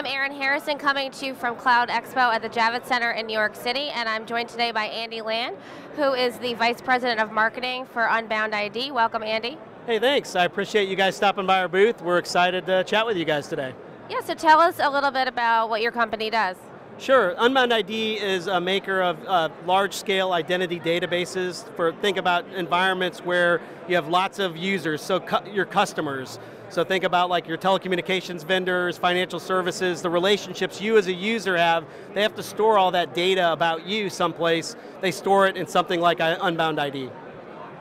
Erin Harrison coming to you from Cloud Expo at the Javits Center in New York City, and I'm joined today by Andy Land, who is the Vice President of Marketing for UnboundID. Welcome, Andy. Hey, thanks. I appreciate you guys stopping by our booth. We're excited to chat with you guys today. Yeah, so tell us a little bit about what your company does. Sure. UnboundID is a maker of large-scale identity databases for, think about environments where you have lots of users, so your customers. So think about like your telecommunications vendors, financial services, the relationships you as a user have. They have to store all that data about you someplace. They store it in something like UnboundID.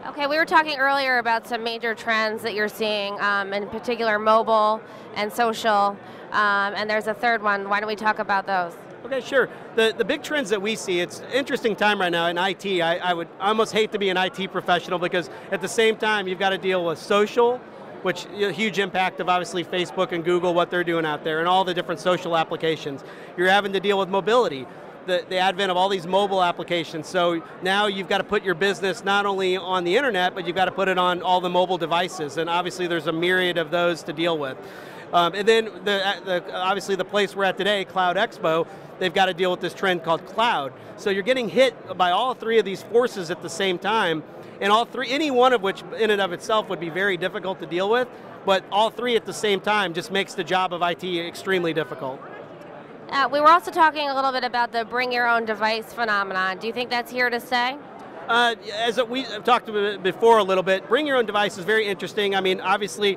Okay, we were talking earlier about some major trends that you're seeing, in particular mobile and social, and there's a third one. Why don't we talk about those? Okay, sure. The big trends that we see, it's an interesting time right now in IT. I would almost hate to be an IT professional because at the same time you've got to deal with social, which a huge impact of obviously Facebook and Google, what they're doing out there, and all the different social applications. You're having to deal with mobility, the advent of all these mobile applications. So now you've got to put your business not only on the internet, but you've got to put it on all the mobile devices, and obviously there's a myriad of those to deal with. And then obviously the place we're at today, Cloud Expo, they've got to deal with this trend called cloud. So you're getting hit by all three of these forces at the same time, and all three, any one of which in and of itself would be very difficult to deal with, but all three at the same time just makes the job of IT extremely difficult. We were also talking a little bit about the bring your own device phenomenon. Do you think that's here to stay? As we talked about before a little bit, bring your own device is very interesting. I mean, obviously,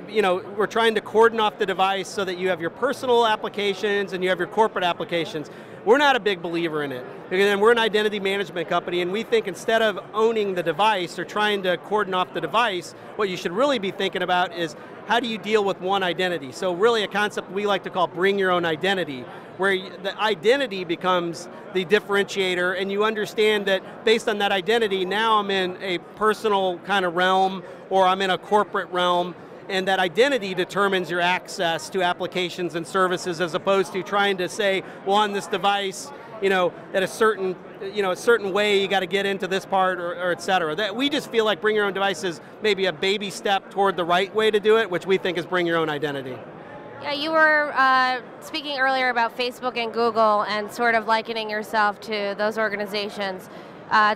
you know, we're trying to cordon off the device so that you have your personal applications and you have your corporate applications. We're not a big believer in it, because we're an identity management company, and we think instead of owning the device or trying to cordon off the device, what you should really be thinking about is how do you deal with one identity? So really a concept we like to call bring your own identity, where the identity becomes the differentiator, and you understand that based on that identity, now I'm in a personal kind of realm, or I'm in a corporate realm, and that identity determines your access to applications and services, as opposed to trying to say, well, on this device, you know, at a certain way you got to get into this part, or et cetera. That we just feel like bring your own device is maybe a baby step toward the right way to do it, which we think is bring your own identity. Yeah, you were speaking earlier about Facebook and Google and sort of likening yourself to those organizations.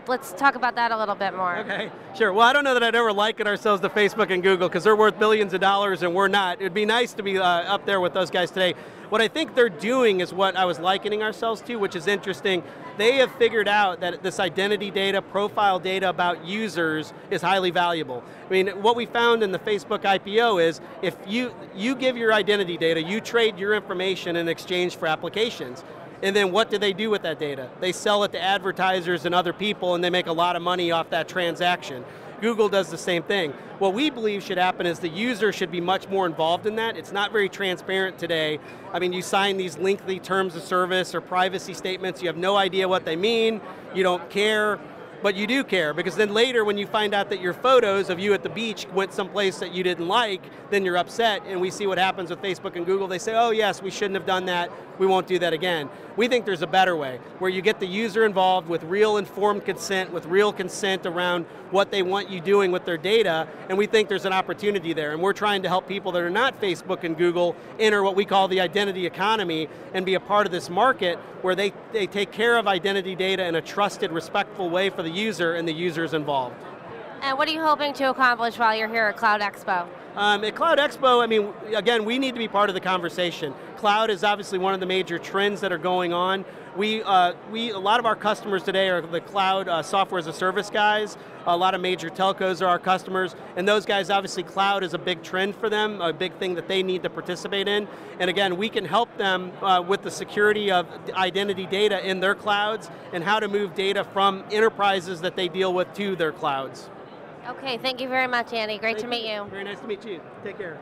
Let's talk about that a little bit more. Okay, sure. Well, I don't know that I'd ever liken ourselves to Facebook and Google because they're worth billions of dollars and we're not. It'd be nice to be up there with those guys today. What I think they're doing is what I was likening ourselves to, which is interesting. They have figured out that this identity data, profile data about users is highly valuable. I mean, what we found in the Facebook IPO is if you give your identity data, you trade your information in exchange for applications. And then what do they do with that data? They sell it to advertisers and other people, and they make a lot of money off that transaction. Google does the same thing. What we believe should happen is the user should be much more involved in that. It's not very transparent today. I mean, you sign these lengthy terms of service or privacy statements, you have no idea what they mean, you don't care, but you do care, because then later when you find out that your photos of you at the beach went someplace that you didn't like, then you're upset, and we see what happens with Facebook and Google. They say, oh yes, we shouldn't have done that, we won't do that again. We think there's a better way, where you get the user involved with real informed consent, with real consent around what they want you doing with their data, and we think there's an opportunity there, and we're trying to help people that are not Facebook and Google enter what we call the identity economy and be a part of this market where they take care of identity data in a trusted, respectful way for the user, and the user's involved. And what are you hoping to accomplish while you're here at Cloud Expo? At Cloud Expo, I mean, again, we need to be part of the conversation. Cloud is obviously one of the major trends that are going on. A lot of our customers today are the cloud software as a service guys. A lot of major telcos are our customers, and those guys, obviously cloud is a big trend for them, a big thing that they need to participate in. And again, we can help them with the security of identity data in their clouds and how to move data from enterprises that they deal with to their clouds. Okay, thank you very much, Andy. Great to meet you. Very nice to meet you. Take care.